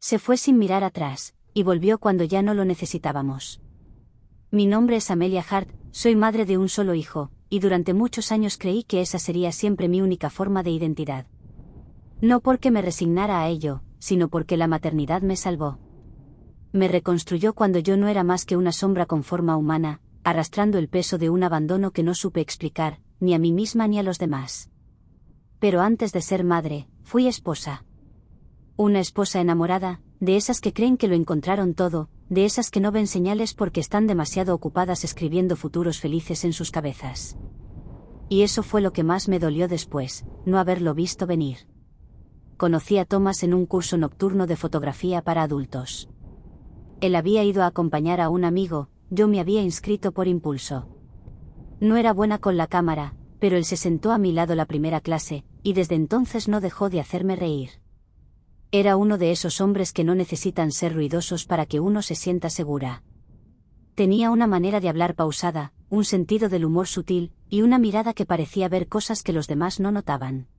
Se fue sin mirar atrás, y volvió cuando ya no lo necesitábamos. Mi nombre es Amelia Hart, soy madre de un solo hijo, y durante muchos años creí que esa sería siempre mi única forma de identidad. No porque me resignara a ello, sino porque la maternidad me salvó. Me reconstruyó cuando yo no era más que una sombra con forma humana, arrastrando el peso de un abandono que no supe explicar, ni a mí misma ni a los demás. Pero antes de ser madre, fui esposa. Una esposa enamorada, de esas que creen que lo encontraron todo, de esas que no ven señales porque están demasiado ocupadas escribiendo futuros felices en sus cabezas. Y eso fue lo que más me dolió después, no haberlo visto venir. Conocí a Thomas en un curso nocturno de fotografía para adultos. Él había ido a acompañar a un amigo, yo me había inscrito por impulso. No era buena con la cámara, pero él se sentó a mi lado la primera clase, y desde entonces no dejó de hacerme reír. Era uno de esos hombres que no necesitan ser ruidosos para que uno se sienta segura. Tenía una manera de hablar pausada, un sentido del humor sutil, y una mirada que parecía ver cosas que los demás no notaban.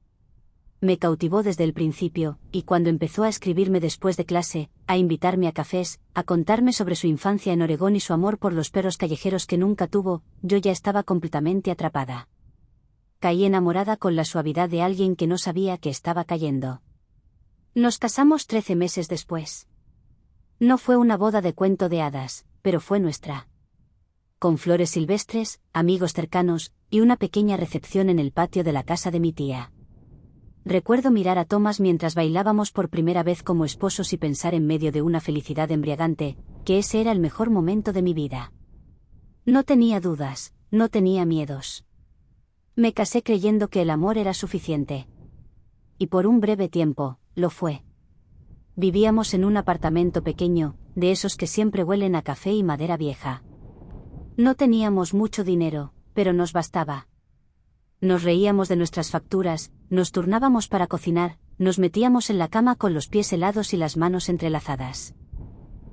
Me cautivó desde el principio, y cuando empezó a escribirme después de clase, a invitarme a cafés, a contarme sobre su infancia en Oregón y su amor por los perros callejeros que nunca tuvo, yo ya estaba completamente atrapada. Caí enamorada con la suavidad de alguien que no sabía que estaba cayendo. Nos casamos 13 meses después. No fue una boda de cuento de hadas, pero fue nuestra. Con flores silvestres, amigos cercanos, y una pequeña recepción en el patio de la casa de mi tía. Recuerdo mirar a Thomas mientras bailábamos por primera vez como esposos y pensar en medio de una felicidad embriagante, que ese era el mejor momento de mi vida. No tenía dudas, no tenía miedos. Me casé creyendo que el amor era suficiente. Y por un breve tiempo, lo fue. Vivíamos en un apartamento pequeño, de esos que siempre huelen a café y madera vieja. No teníamos mucho dinero, pero nos bastaba. Nos reíamos de nuestras facturas, nos turnábamos para cocinar, nos metíamos en la cama con los pies helados y las manos entrelazadas.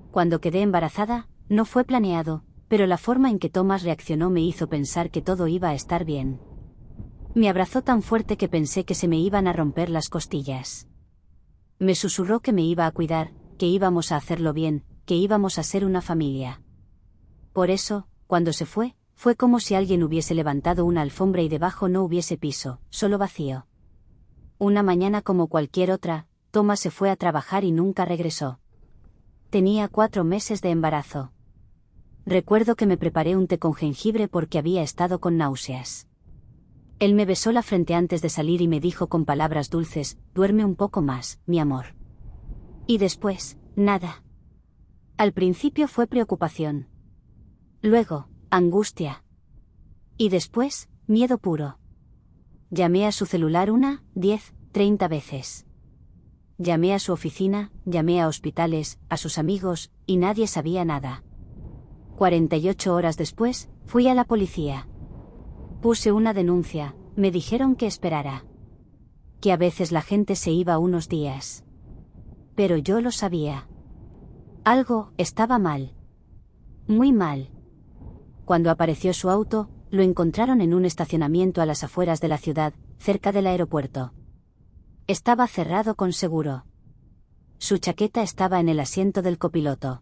Cuando quedé embarazada, no fue planeado, pero la forma en que Thomas reaccionó me hizo pensar que todo iba a estar bien. Me abrazó tan fuerte que pensé que se me iban a romper las costillas. Me susurró que me iba a cuidar, que íbamos a hacerlo bien, que íbamos a ser una familia. Por eso, cuando se fue, fue como si alguien hubiese levantado una alfombra y debajo no hubiese piso, solo vacío. Una mañana como cualquier otra, Thomas se fue a trabajar y nunca regresó. Tenía 4 meses de embarazo. Recuerdo que me preparé un té con jengibre porque había estado con náuseas. Él me besó la frente antes de salir y me dijo con palabras dulces, duerme un poco más, mi amor. Y después, nada. Al principio fue preocupación. Luego, angustia. Y después, miedo puro. Llamé a su celular 1, 10, 30 veces. Llamé a su oficina, llamé a hospitales, a sus amigos, y nadie sabía nada. 48 horas después, fui a la policía. Puse una denuncia, me dijeron que esperara. Que a veces la gente se iba unos días. Pero yo lo sabía. Algo estaba mal. Muy mal. Cuando apareció su auto, lo encontraron en un estacionamiento a las afueras de la ciudad, cerca del aeropuerto. Estaba cerrado con seguro. Su chaqueta estaba en el asiento del copiloto.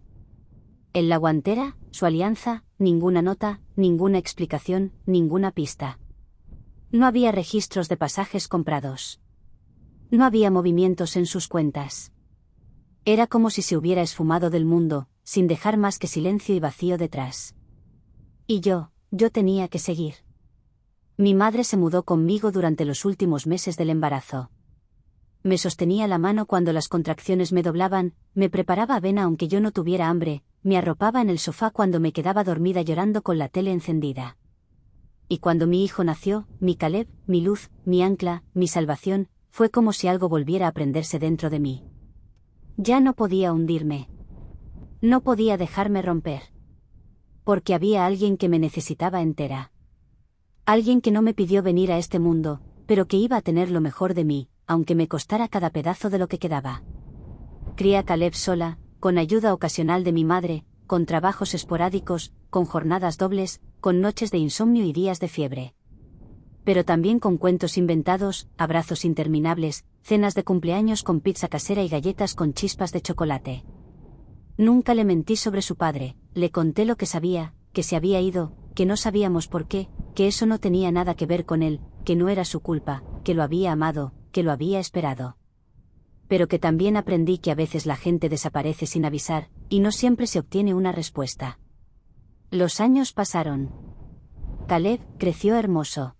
En la guantera, su alianza, ninguna nota, ninguna explicación, ninguna pista. No había registros de pasajes comprados. No había movimientos en sus cuentas. Era como si se hubiera esfumado del mundo, sin dejar más que silencio y vacío detrás. Y yo tenía que seguir. Mi madre se mudó conmigo durante los últimos meses del embarazo. Me sostenía la mano cuando las contracciones me doblaban, me preparaba avena aunque yo no tuviera hambre, me arropaba en el sofá cuando me quedaba dormida llorando con la tele encendida. Y cuando mi hijo nació, mi Caleb, mi luz, mi ancla, mi salvación, fue como si algo volviera a prenderse dentro de mí. Ya no podía hundirme. No podía dejarme romper. Porque había alguien que me necesitaba entera. Alguien que no me pidió venir a este mundo, pero que iba a tener lo mejor de mí, aunque me costara cada pedazo de lo que quedaba. Crié a Caleb sola, con ayuda ocasional de mi madre, con trabajos esporádicos, con jornadas dobles, con noches de insomnio y días de fiebre. Pero también con cuentos inventados, abrazos interminables, cenas de cumpleaños con pizza casera y galletas con chispas de chocolate. Nunca le mentí sobre su padre, le conté lo que sabía, que se había ido, que no sabíamos por qué, que eso no tenía nada que ver con él, que no era su culpa, que lo había amado, que lo había esperado. Pero que también aprendí que a veces la gente desaparece sin avisar, y no siempre se obtiene una respuesta. Los años pasaron. Caleb creció hermoso.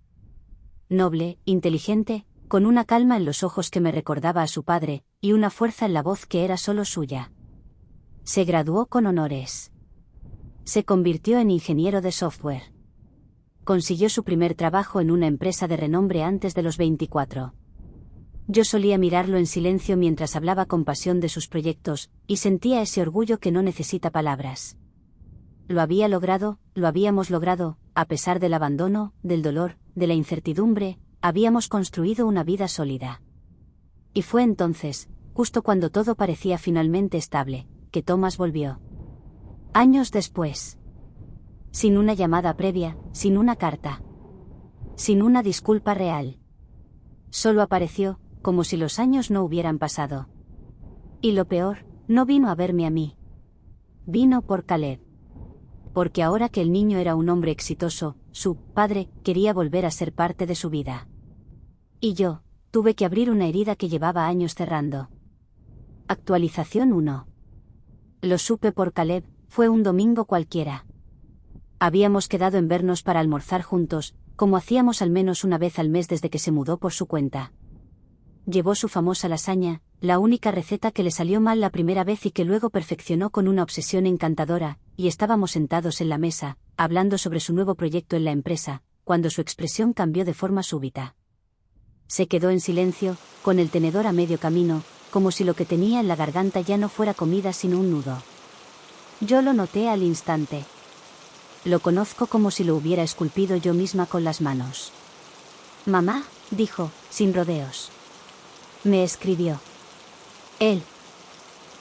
Noble, inteligente, con una calma en los ojos que me recordaba a su padre, y una fuerza en la voz que era solo suya. Se graduó con honores. Se convirtió en ingeniero de software. Consiguió su primer trabajo en una empresa de renombre antes de los 24. Yo solía mirarlo en silencio mientras hablaba con pasión de sus proyectos, y sentía ese orgullo que no necesita palabras. Lo había logrado, lo habíamos logrado, a pesar del abandono, del dolor, de la incertidumbre, habíamos construido una vida sólida. Y fue entonces, justo cuando todo parecía finalmente estable, que Thomas volvió. Años después. Sin una llamada previa, sin una carta. Sin una disculpa real. Solo apareció, como si los años no hubieran pasado. Y lo peor, no vino a verme a mí. Vino por Caleb. Porque ahora que el niño era un hombre exitoso, su padre quería volver a ser parte de su vida. Y yo, tuve que abrir una herida que llevaba años cerrando. Actualización 1. Lo supe por Caleb, fue un domingo cualquiera. Habíamos quedado en vernos para almorzar juntos, como hacíamos al menos una vez al mes desde que se mudó por su cuenta. Llevó su famosa lasaña, la única receta que le salió mal la primera vez y que luego perfeccionó con una obsesión encantadora, y estábamos sentados en la mesa, hablando sobre su nuevo proyecto en la empresa, cuando su expresión cambió de forma súbita. Se quedó en silencio, con el tenedor a medio camino, como si lo que tenía en la garganta ya no fuera comida sino un nudo. Yo lo noté al instante. Lo conozco como si lo hubiera esculpido yo misma con las manos. Mamá, dijo, sin rodeos. Me escribió. Él.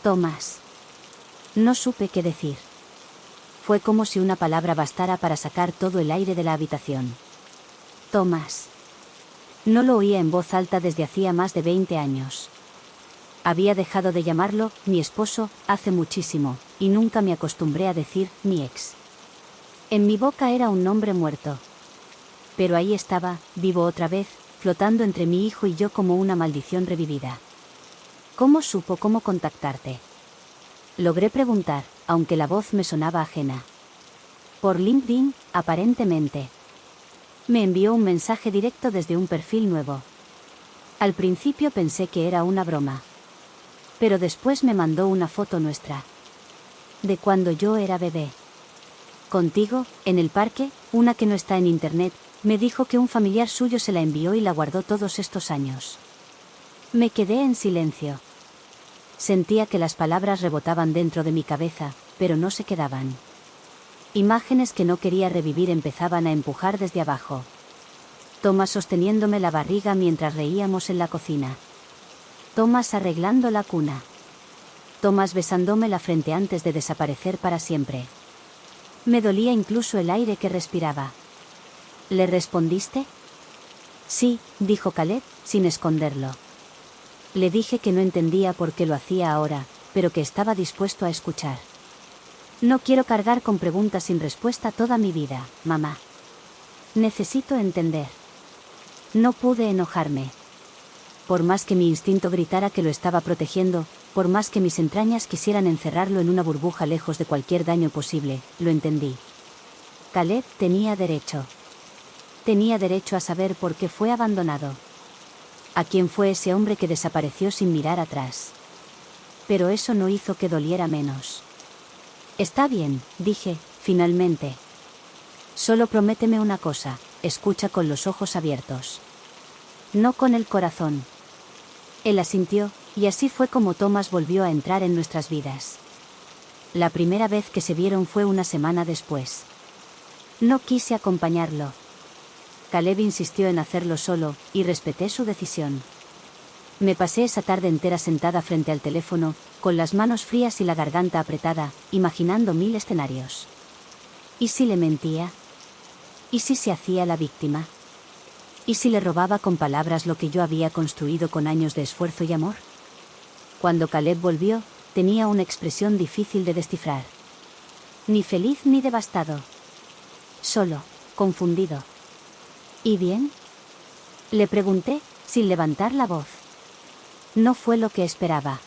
Thomas. No supe qué decir. Fue como si una palabra bastara para sacar todo el aire de la habitación. Thomas. No lo oía en voz alta desde hacía más de 20 años. Había dejado de llamarlo mi esposo hace muchísimo, y nunca me acostumbré a decir mi ex. En mi boca era un nombre muerto. Pero ahí estaba, vivo otra vez, flotando entre mi hijo y yo como una maldición revivida. ¿Cómo supo cómo contactarte? Logré preguntar, aunque la voz me sonaba ajena. Por LinkedIn, aparentemente. Me envió un mensaje directo desde un perfil nuevo. Al principio pensé que era una broma. Pero después me mandó una foto nuestra. De cuando yo era bebé. Contigo, en el parque, una que no está en internet, me dijo que un familiar suyo se la envió y la guardó todos estos años. Me quedé en silencio. Sentía que las palabras rebotaban dentro de mi cabeza, pero no se quedaban. Imágenes que no quería revivir empezaban a empujar desde abajo. Thomas sosteniéndome la barriga mientras reíamos en la cocina. Thomas arreglando la cuna. Thomas besándome la frente antes de desaparecer para siempre. Me dolía incluso el aire que respiraba. ¿Le respondiste? Sí, dijo Caleb, sin esconderlo. Le dije que no entendía por qué lo hacía ahora, pero que estaba dispuesto a escuchar. No quiero cargar con preguntas sin respuesta toda mi vida, mamá. Necesito entender. No pude enojarme. Por más que mi instinto gritara que lo estaba protegiendo, por más que mis entrañas quisieran encerrarlo en una burbuja lejos de cualquier daño posible, lo entendí. Caleb tenía derecho. Tenía derecho a saber por qué fue abandonado. ¿A quién fue ese hombre que desapareció sin mirar atrás? Pero eso no hizo que doliera menos. Está bien, dije, finalmente. Solo prométeme una cosa, escucha con los ojos abiertos. No con el corazón. Él asintió, y así fue como Thomas volvió a entrar en nuestras vidas. La primera vez que se vieron fue una semana después. No quise acompañarlo. Caleb insistió en hacerlo solo, y respeté su decisión. Me pasé esa tarde entera sentada frente al teléfono, con las manos frías y la garganta apretada, imaginando 1000 escenarios. ¿Y si le mentía? ¿Y si se hacía la víctima? ¿Y si le robaba con palabras lo que yo había construido con años de esfuerzo y amor? Cuando Caleb volvió, tenía una expresión difícil de descifrar. Ni feliz ni devastado. Solo, confundido. ¿Y bien? Le pregunté, sin levantar la voz. No fue lo que esperaba.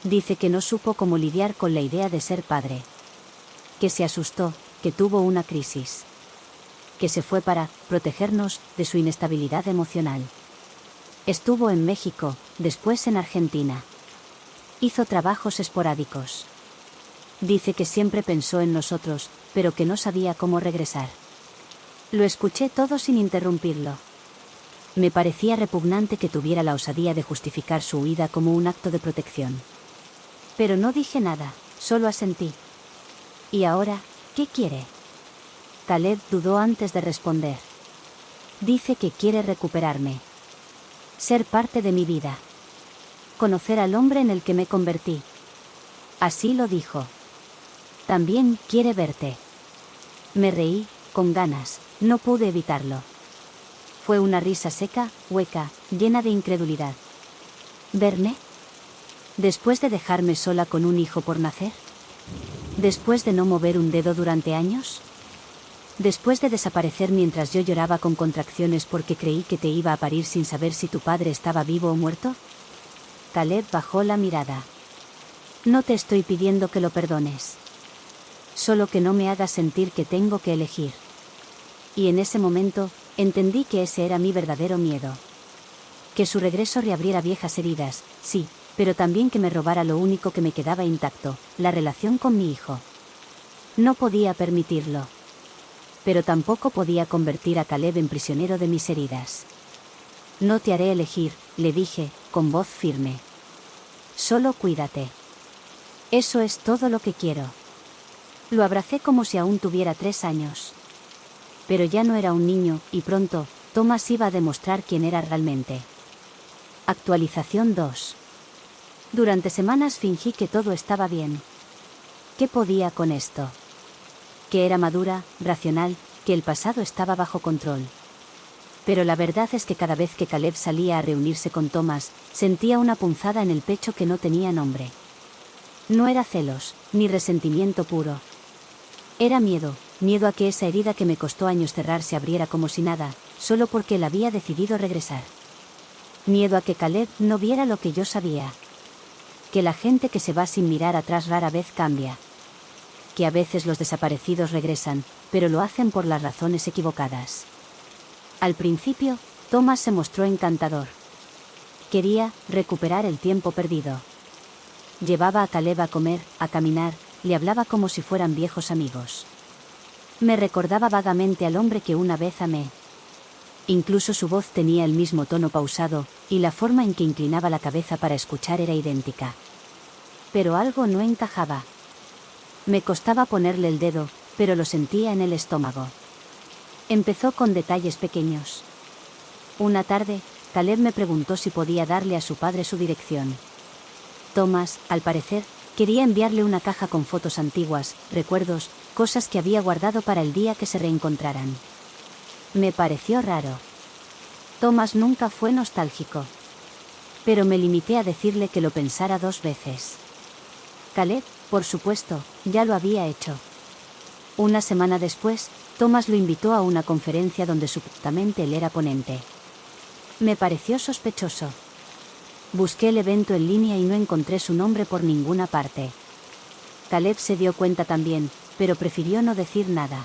Dice que no supo cómo lidiar con la idea de ser padre. Que se asustó, que tuvo una crisis. Que se fue para protegernos de su inestabilidad emocional. Estuvo en México, después en Argentina. Hizo trabajos esporádicos. Dice que siempre pensó en nosotros, pero que no sabía cómo regresar. Lo escuché todo sin interrumpirlo. Me parecía repugnante que tuviera la osadía de justificar su huida como un acto de protección. Pero no dije nada, solo asentí. ¿Y ahora, qué quiere? Caleb dudó antes de responder. Dice que quiere recuperarme. Ser parte de mi vida. Conocer al hombre en el que me convertí. Así lo dijo. También quiere verte. Me reí, con ganas, no pude evitarlo. Fue una risa seca, hueca, llena de incredulidad. ¿Verme? ¿Después de dejarme sola con un hijo por nacer? ¿Después de no mover un dedo durante años? ¿Después de desaparecer mientras yo lloraba con contracciones porque creí que te iba a parir sin saber si tu padre estaba vivo o muerto? Caleb bajó la mirada. No te estoy pidiendo que lo perdones. Solo que no me hagas sentir que tengo que elegir. Y en ese momento, entendí que ese era mi verdadero miedo. Que su regreso reabriera viejas heridas, sí, pero también que me robara lo único que me quedaba intacto, la relación con mi hijo. No podía permitirlo. Pero tampoco podía convertir a Caleb en prisionero de mis heridas. No te haré elegir, le dije, con voz firme. Solo cuídate. Eso es todo lo que quiero. Lo abracé como si aún tuviera 3 años. Pero ya no era un niño, y pronto, Thomas iba a demostrar quién era realmente. Actualización 2. Durante semanas fingí que todo estaba bien. ¿Qué podía con esto? Que era madura, racional, que el pasado estaba bajo control. Pero la verdad es que cada vez que Caleb salía a reunirse con Thomas, sentía una punzada en el pecho que no tenía nombre. No era celos, ni resentimiento puro. Era miedo, miedo a que esa herida que me costó años cerrar se abriera como si nada, solo porque él había decidido regresar. Miedo a que Caleb no viera lo que yo sabía. Que la gente que se va sin mirar atrás rara vez cambia. Que a veces los desaparecidos regresan, pero lo hacen por las razones equivocadas. Al principio, Thomas se mostró encantador. Quería recuperar el tiempo perdido. Llevaba a Caleb a comer, a caminar, le hablaba como si fueran viejos amigos. Me recordaba vagamente al hombre que una vez amé. Incluso su voz tenía el mismo tono pausado, y la forma en que inclinaba la cabeza para escuchar era idéntica. Pero algo no encajaba. Me costaba ponerle el dedo, pero lo sentía en el estómago. Empezó con detalles pequeños. Una tarde, Caleb me preguntó si podía darle a su padre su dirección. Thomas, al parecer, quería enviarle una caja con fotos antiguas, recuerdos, cosas que había guardado para el día que se reencontraran. Me pareció raro. Thomas nunca fue nostálgico. Pero me limité a decirle que lo pensara 2 veces. Caleb, por supuesto, ya lo había hecho. Una semana después, Thomas lo invitó a una conferencia donde supuestamente él era ponente. Me pareció sospechoso. Busqué el evento en línea y no encontré su nombre por ninguna parte. Caleb se dio cuenta también, pero prefirió no decir nada.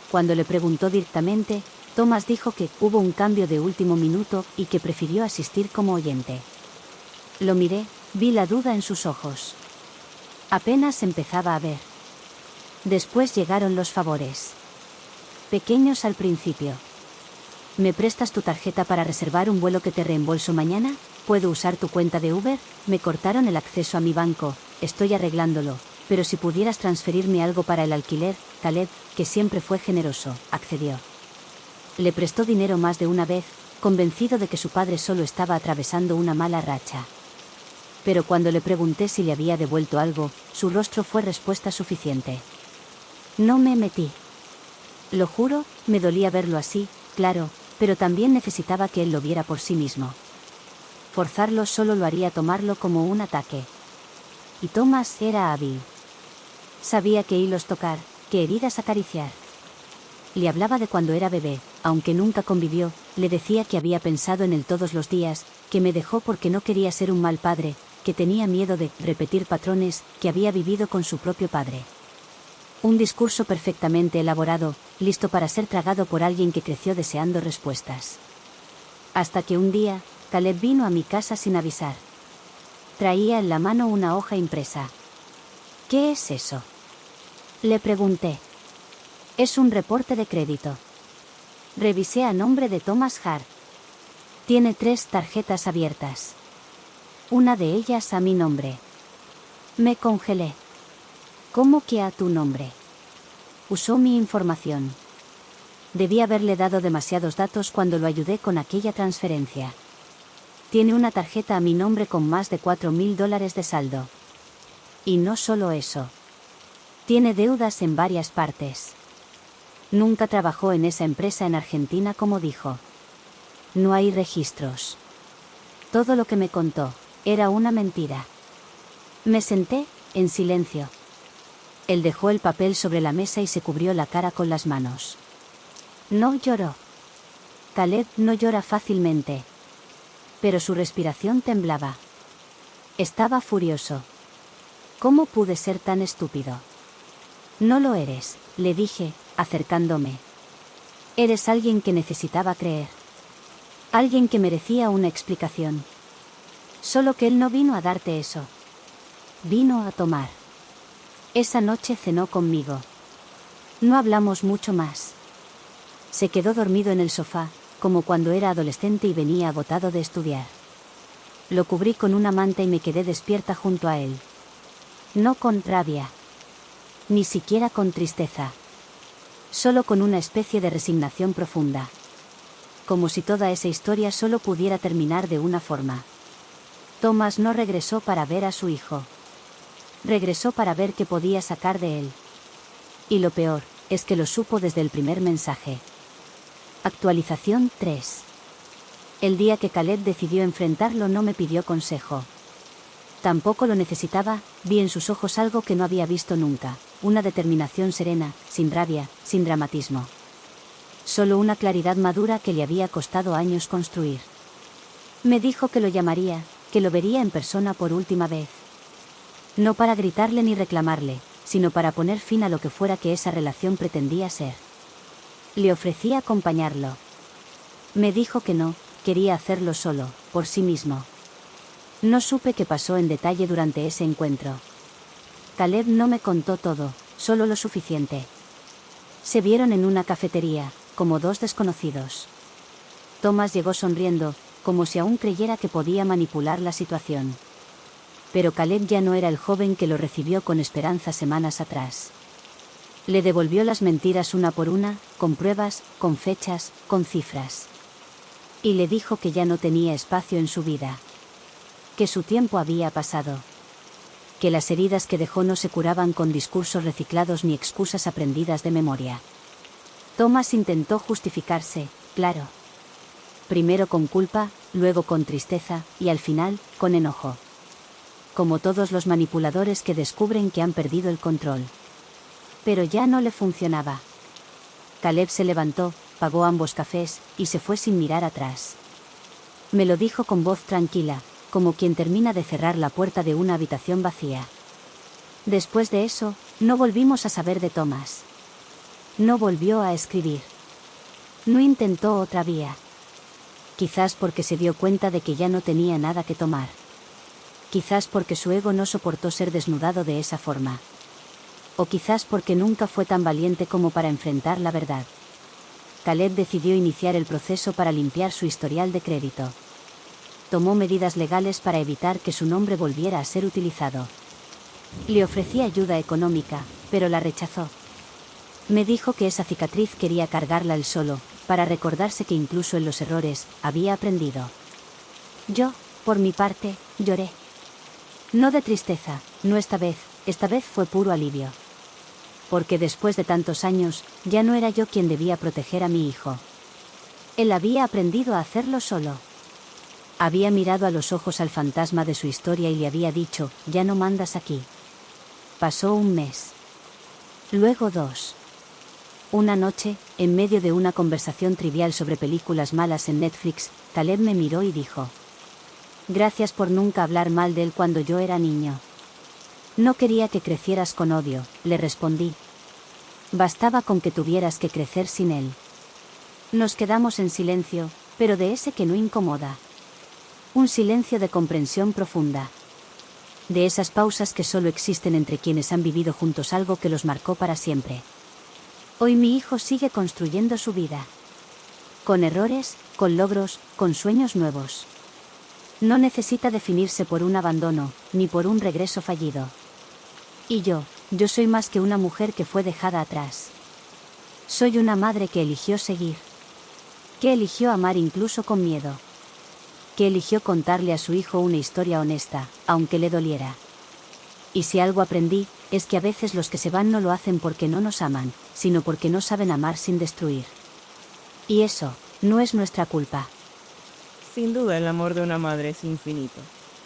Cuando le preguntó directamente, Thomas dijo que hubo un cambio de último minuto y que prefirió asistir como oyente. Lo miré, vi la duda en sus ojos. Apenas empezaba a ver. Después llegaron los favores. Pequeños al principio. ¿Me prestas tu tarjeta para reservar un vuelo que te reembolso mañana? ¿Puedo usar tu cuenta de Uber? Me cortaron el acceso a mi banco, estoy arreglándolo, pero si pudieras transferirme algo para el alquiler, Caleb, que siempre fue generoso, accedió. Le prestó dinero más de una vez, convencido de que su padre solo estaba atravesando una mala racha. Pero cuando le pregunté si le había devuelto algo, su rostro fue respuesta suficiente. No me metí. Lo juro, me dolía verlo así, claro, pero también necesitaba que él lo viera por sí mismo. Forzarlo solo lo haría tomarlo como un ataque. Y Thomas era hábil. Sabía qué hilos tocar, qué heridas acariciar. Le hablaba de cuando era bebé, aunque nunca convivió, le decía que había pensado en él todos los días, que me dejó porque no quería ser un mal padre, que tenía miedo de repetir patrones que había vivido con su propio padre. Un discurso perfectamente elaborado, listo para ser tragado por alguien que creció deseando respuestas. Hasta que un día, Caleb vino a mi casa sin avisar. Traía en la mano una hoja impresa. ¿Qué es eso?, le pregunté. Es un reporte de crédito. Revisé a nombre de Thomas Hart. Tiene 3 tarjetas abiertas. Una de ellas a mi nombre. Me congelé. ¿Cómo que a tu nombre? Usó mi información. Debí haberle dado demasiados datos cuando lo ayudé con aquella transferencia. Tiene una tarjeta a mi nombre con más de $4.000 de saldo. Y no solo eso. Tiene deudas en varias partes. Nunca trabajó en esa empresa en Argentina como dijo. No hay registros. Todo lo que me contó era una mentira. Me senté, en silencio. Él dejó el papel sobre la mesa y se cubrió la cara con las manos. No lloró. Caleb no llora fácilmente. Pero su respiración temblaba. Estaba furioso. ¿Cómo pude ser tan estúpido? No lo eres, le dije, acercándome. Eres alguien que necesitaba creer. Alguien que merecía una explicación. Solo que él no vino a darte eso. Vino a tomar. Esa noche cenó conmigo. No hablamos mucho más. Se quedó dormido en el sofá, como cuando era adolescente y venía agotado de estudiar. Lo cubrí con una manta y me quedé despierta junto a él. No con rabia. Ni siquiera con tristeza. Solo con una especie de resignación profunda. Como si toda esa historia solo pudiera terminar de una forma. Thomas no regresó para ver a su hijo. Regresó para ver qué podía sacar de él. Y lo peor, es que lo supo desde el primer mensaje. Actualización 3. El día que Caleb decidió enfrentarlo no me pidió consejo. Tampoco lo necesitaba, vi en sus ojos algo que no había visto nunca, una determinación serena, sin rabia, sin dramatismo. Solo una claridad madura que le había costado años construir. Me dijo que lo llamaría, que lo vería en persona por última vez. No para gritarle ni reclamarle, sino para poner fin a lo que fuera que esa relación pretendía ser. Le ofrecí acompañarlo. Me dijo que no, quería hacerlo solo, por sí mismo. No supe qué pasó en detalle durante ese encuentro. Caleb no me contó todo, solo lo suficiente. Se vieron en una cafetería, como 2 desconocidos. Thomas llegó sonriendo, como si aún creyera que podía manipular la situación. Pero Caleb ya no era el joven que lo recibió con esperanza semanas atrás. Le devolvió las mentiras una por una, con pruebas, con fechas, con cifras. Y le dijo que ya no tenía espacio en su vida. Que su tiempo había pasado. Que las heridas que dejó no se curaban con discursos reciclados ni excusas aprendidas de memoria. Thomas intentó justificarse, claro. Primero con culpa, luego con tristeza, y al final, con enojo. Como todos los manipuladores que descubren que han perdido el control. Pero ya no le funcionaba. Caleb se levantó, pagó ambos cafés, y se fue sin mirar atrás. Me lo dijo con voz tranquila, como quien termina de cerrar la puerta de una habitación vacía. Después de eso, no volvimos a saber de Thomas. No volvió a escribir. No intentó otra vía. Quizás porque se dio cuenta de que ya no tenía nada que tomar. Quizás porque su ego no soportó ser desnudado de esa forma. O quizás porque nunca fue tan valiente como para enfrentar la verdad. Caleb decidió iniciar el proceso para limpiar su historial de crédito. Tomó medidas legales para evitar que su nombre volviera a ser utilizado. Le ofrecí ayuda económica, pero la rechazó. Me dijo que esa cicatriz quería cargarla él solo, para recordarse que incluso en los errores, había aprendido. Yo, por mi parte, lloré. No de tristeza, no esta vez fue puro alivio. Porque después de tantos años, ya no era yo quien debía proteger a mi hijo. Él había aprendido a hacerlo solo. Había mirado a los ojos al fantasma de su historia y le había dicho, ya no mandas aquí. Pasó un mes. Luego 2. Una noche, en medio de una conversación trivial sobre películas malas en Netflix, Caleb me miró y dijo: gracias por nunca hablar mal de él cuando yo era niño. No quería que crecieras con odio, le respondí. Bastaba con que tuvieras que crecer sin él. Nos quedamos en silencio, pero de ese que no incomoda. Un silencio de comprensión profunda. De esas pausas que solo existen entre quienes han vivido juntos algo que los marcó para siempre. Hoy mi hijo sigue construyendo su vida. Con errores, con logros, con sueños nuevos. No necesita definirse por un abandono, ni por un regreso fallido. Y yo soy más que una mujer que fue dejada atrás. Soy una madre que eligió seguir. Que eligió amar incluso con miedo. Que eligió contarle a su hijo una historia honesta, aunque le doliera. Y si algo aprendí, es que a veces los que se van no lo hacen porque no nos aman, sino porque no saben amar sin destruir. Y eso, no es nuestra culpa. Sin duda el amor de una madre es infinito.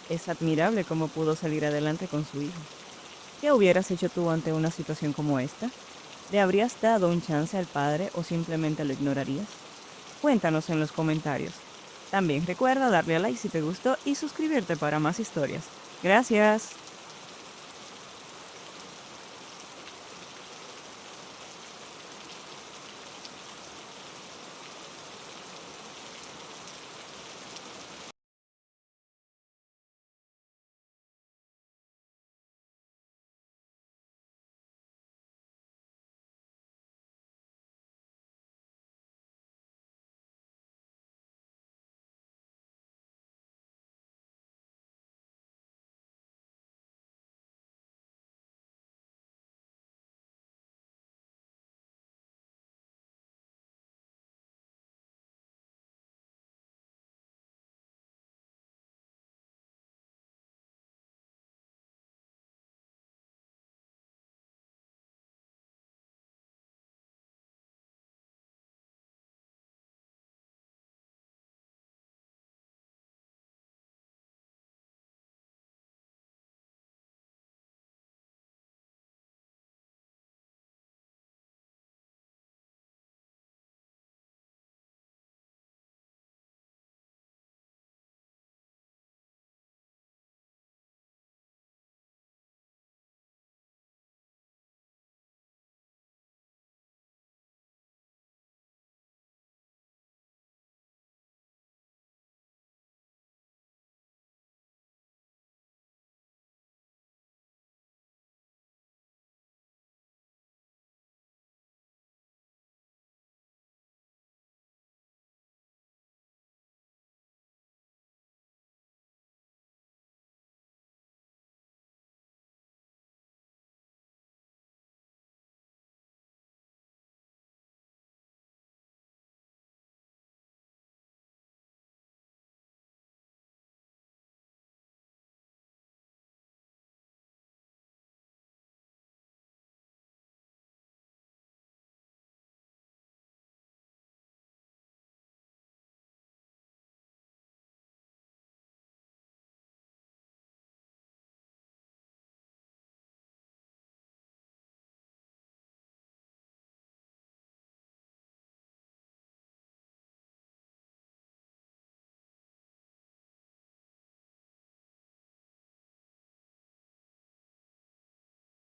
Es admirable cómo pudo salir adelante con su hijo. ¿Qué hubieras hecho tú ante una situación como esta? ¿Le habrías dado un chance al padre o simplemente lo ignorarías? Cuéntanos en los comentarios. También recuerda darle a like si te gustó y suscribirte para más historias. Gracias.